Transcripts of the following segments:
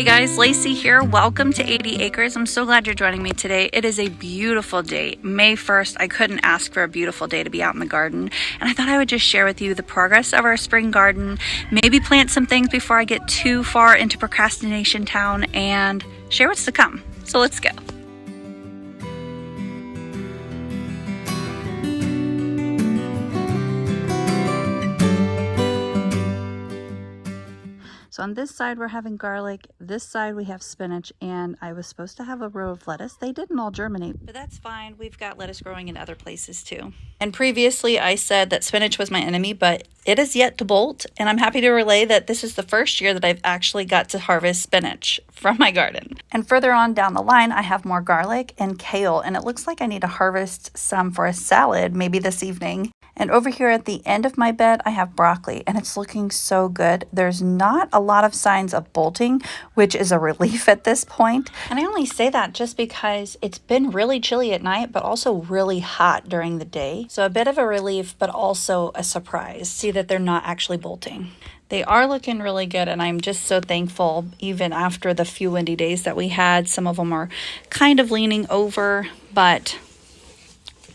Hey guys, Lacey here. Welcome to 80 Acres. I'm so glad you're joining me today. It is a beautiful day. May 1st, I couldn't ask for a beautiful day to be out in the garden. And I thought I would just share with you the progress of our spring garden, maybe plant some things before I get too far into procrastination town, and share what's to come. So let's go. So on this side, we're having garlic. This side, we have spinach, and I was supposed to have a row of lettuce. They didn't all germinate, but that's fine. We've got lettuce growing in other places too. And previously, I said that spinach was my enemy, but it is yet to bolt. And I'm happy to relay that this is the first year that I've actually got to harvest spinach from my garden. And further on down the line, I have more garlic and kale, and it looks like I need to harvest some for a salad, maybe this evening. And over here at the end of my bed, I have broccoli, and it's looking so good. There's not a lot of signs of bolting, which is a relief at this point. And I only say that just because it's been really chilly at night, but also really hot during the day. So a bit of a relief, but also a surprise. See that they're not actually bolting. They are looking really good, and I'm just so thankful. Even after the few windy days that we had, some of them are kind of leaning over, but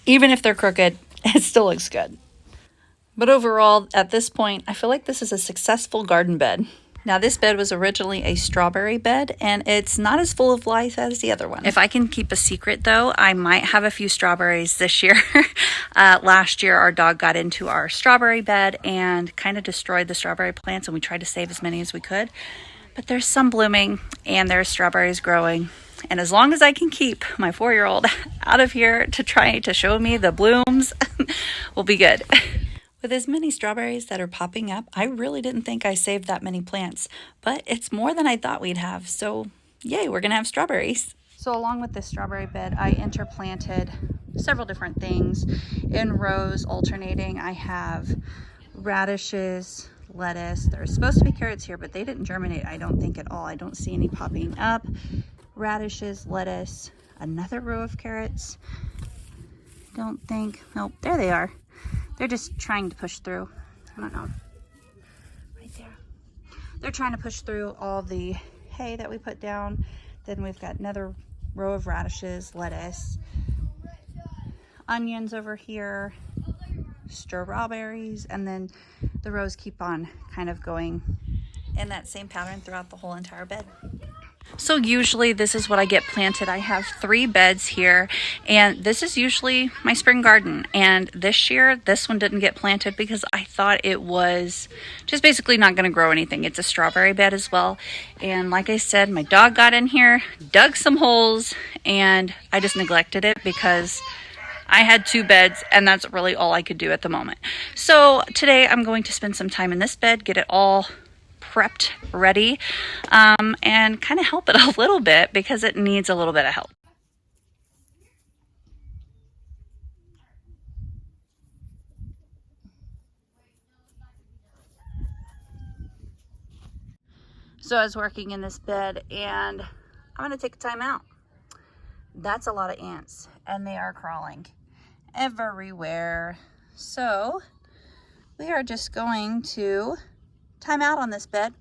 even if they're crooked, it still looks good. But overall, at this point, I feel like this is a successful garden bed. Now, this bed was originally a strawberry bed, and it's not as full of life as the other one. If I can keep a secret, though, I might have a few strawberries this year. Last year, our dog got into our strawberry bed and kind of destroyed the strawberry plants, and we tried to save as many as we could. But there's some blooming, and there's strawberries growing. And as long as I can keep my 4-year-old out of here to try to show me the blooms, we'll be good. With as many strawberries that are popping up, I really didn't think I saved that many plants, but it's more than I thought we'd have. So yay, we're gonna have strawberries. So along with this strawberry bed, I interplanted several different things in rows alternating. I have radishes, lettuce. There's supposed to be carrots here, but they didn't germinate, I don't think at all. I don't see any popping up. Radishes, lettuce, another row of carrots. Don't think, nope, there they are. They're just trying to push through. I don't know, right there. They're trying to push through all the hay that we put down. Then we've got another row of radishes, lettuce, onions over here, strawberries, and then the rows keep on kind of going in that same pattern throughout the whole entire bed. So usually this is what I get planted. I have 3 beds here, and this is usually my spring garden. And this year, this one didn't get planted because I thought it was just basically not going to grow anything. It's a strawberry bed as well. And like I said, my dog got in here, dug some holes, and I just neglected it because I had 2 beds, and that's really all I could do at the moment. So today I'm going to spend some time in this bed, get it all prepped, ready, and kind of help it a little bit because it needs a little bit of help. So I was working in this bed, and I'm going to take a time out. That's a lot of ants, and they are crawling everywhere. So we are just going to time out on this bed,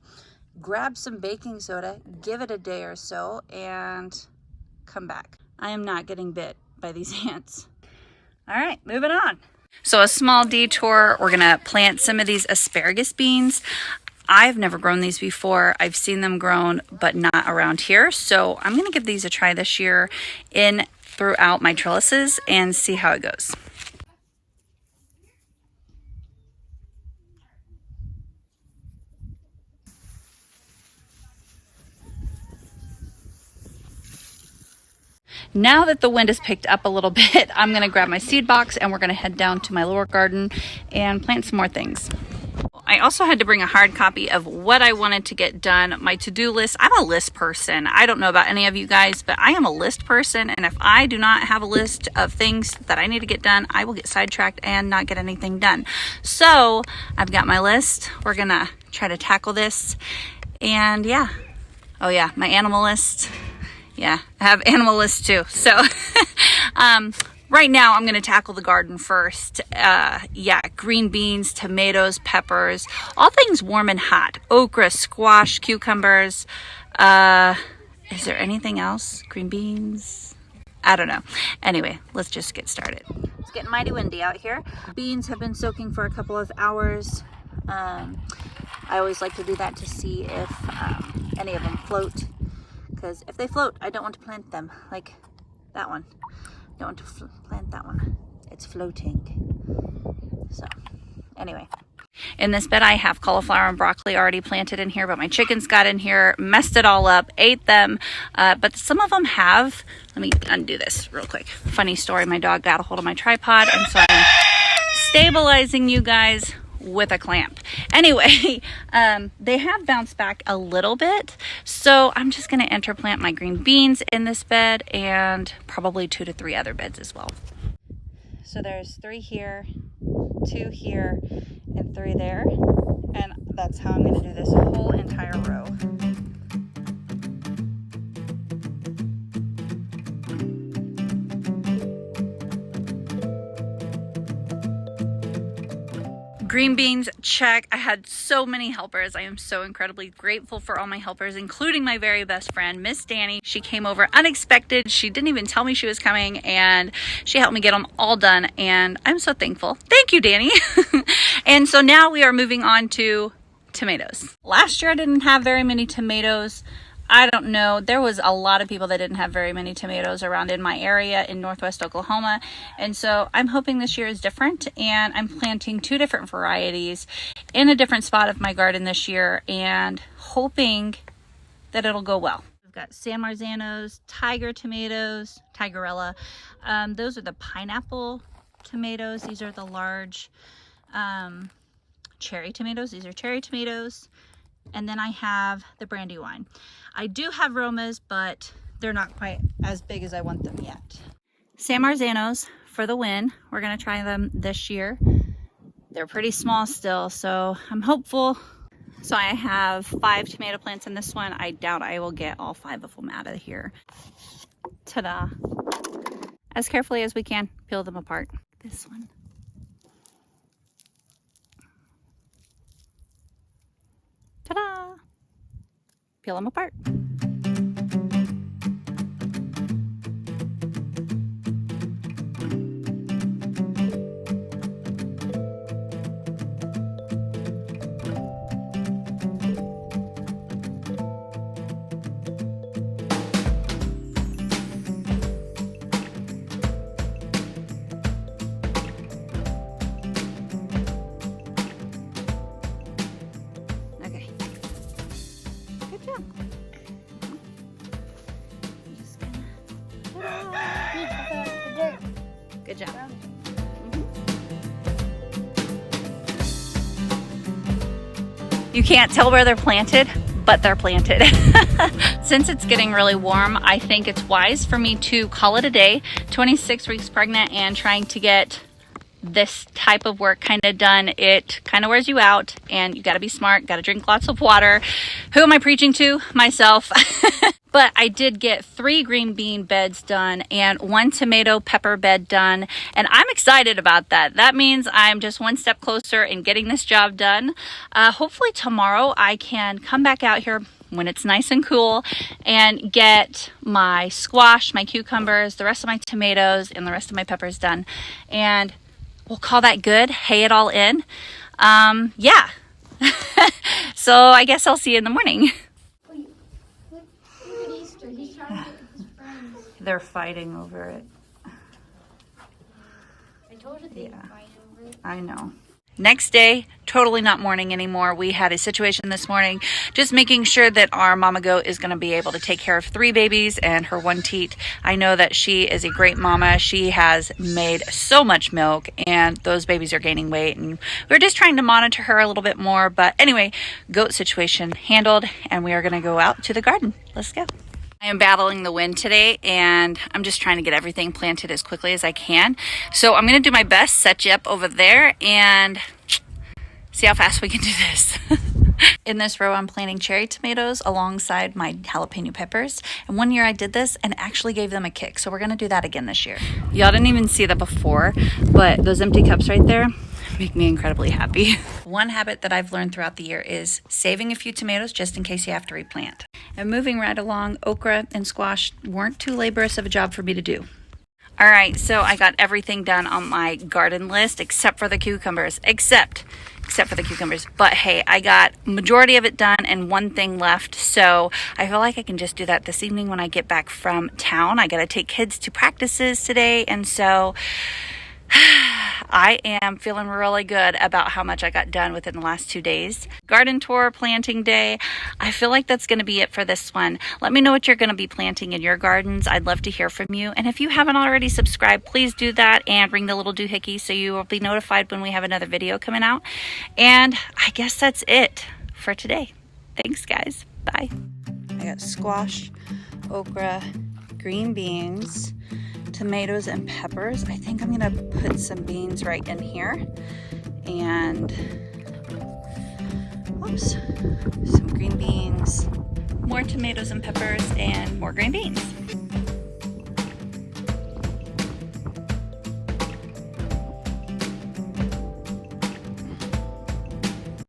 grab some baking soda, give it a day or so, and come back. I am not getting bit by these ants. All right, moving on. So a small detour, we're gonna plant some of these asparagus beans. I've never grown these before. I've seen them grown, but not around here. So I'm gonna give these a try this year in throughout my trellises and see how it goes. Now that the wind has picked up a little bit, I'm going to grab my seed box and we're going to head down to my lower garden and plant some more things. I also had to bring a hard copy of what I wanted to get done, my to-do list. I'm a list person. I don't know about any of you guys, but I am a list person. And if I do not have a list of things that I need to get done, I will get sidetracked and not get anything done. So I've got my list. We're going to try to tackle this. And yeah. Oh yeah, my animal list. Yeah, I have animal lists too. So Right now, I'm going to tackle the garden first. Yeah, green beans, tomatoes, peppers, all things warm and hot. Okra, squash, cucumbers. Is there anything else? Green beans? I don't know. Anyway, let's just get started. It's getting mighty windy out here. Beans have been soaking for a couple of hours. I always like to do that to see if any of them float. Because if they float, I don't want to plant them. Like that one. Don't want to plant that one. It's floating. So, anyway. In this bed, I have cauliflower and broccoli already planted in here, but my chickens got in here, messed it all up, ate them. But some of them have. Let me undo this real quick. Funny story, my dog got a hold of my tripod, and so I'm stabilizing you guys with a clamp. Anyway, they have bounced back a little bit, so I'm just going to interplant my green beans in this bed and probably 2 to 3 other beds as well. So there's 3 here, 2 here, and 3 there, and that's how I'm going to do this whole entire row. Green beans, check. I had so many helpers. I am so incredibly grateful for all my helpers, including my very best friend, Miss Danny. She came over unexpected. She didn't even tell me she was coming, and she helped me get them all done, and I'm so thankful. Thank you, Danny. And so now we are moving on to tomatoes. Last year I didn't have very many tomatoes. I don't know. There was a lot of people that didn't have very many tomatoes around in my area in Northwest Oklahoma. And so I'm hoping this year is different, and I'm planting 2 different varieties in a different spot of my garden this year and hoping that it'll go well. We've got San Marzanos, tiger tomatoes, tigerella. Those are the pineapple tomatoes. These are the large cherry tomatoes. These are cherry tomatoes. And then I have the Brandywine. I do have Romas, but they're not quite as big as I want them yet. San Marzanos for the win. We're going to try them this year. They're pretty small still, so I'm hopeful. So I have 5 tomato plants in this one. I doubt I will get all 5 of them out of here. Ta-da. As carefully as we can, peel them apart. This one. Ta-da! Peel them apart. Good job. You can't tell where they're planted, but they're planted. Since it's getting really warm, I think it's wise for me to call it a day. 26 weeks pregnant and trying to get this type of work kind of done. It kind of wears you out, and you got to be smart, got to drink lots of water. Who am I preaching to? Myself. But I did get 3 green bean beds done and 1 tomato pepper bed done, and I'm excited about that. That means I'm just one step closer in getting this job done. Hopefully tomorrow I can come back out here when it's nice and cool and get my squash, my cucumbers, the rest of my tomatoes, and the rest of my peppers done. And we'll call that good, hay it all in. Yeah. So I guess I'll see you in the morning. They're fighting over it. I told her they'd fight over it. I know. Next day, totally not mourning anymore. We had a situation this morning, just making sure that our mama goat is going to be able to take care of 3 babies and her 1 teat. I know that she is a great mama. She has made so much milk, and those babies are gaining weight, and we're just trying to monitor her a little bit more. But anyway, goat situation handled, and we are going to go out to the garden. Let's go. I am battling the wind today, and I'm just trying to get everything planted as quickly as I can. So I'm going to do my best, set you up over there, and see how fast we can do this. In this row, I'm planting cherry tomatoes alongside my jalapeno peppers. And one year I did this and actually gave them a kick. So we're gonna do that again this year. Y'all didn't even see that before, but those empty cups right there make me incredibly happy. One habit that I've learned throughout the year is saving a few tomatoes just in case you have to replant. And moving right along, okra and squash weren't too laborious of a job for me to do. All right, so I got everything done on my garden list except for the cucumbers, except for the cucumbers. But hey, I got majority of it done and one thing left. So I feel like I can just do that this evening when I get back from town. I got to take kids to practices today. And so I am feeling really good about how much I got done within the last 2 days. Garden tour, planting day. I feel like that's going to be it for this one. Let me know what you're going to be planting in your gardens. I'd love to hear from you. And if you haven't already subscribed, please do that and ring the little doohickey so you will be notified when we have another video coming out. And I guess that's it for today. Thanks, guys. Bye. I got squash, okra, green beans, tomatoes and peppers. I think I'm gonna put some beans right in here, and oops, some green beans, more tomatoes and peppers, and more green beans.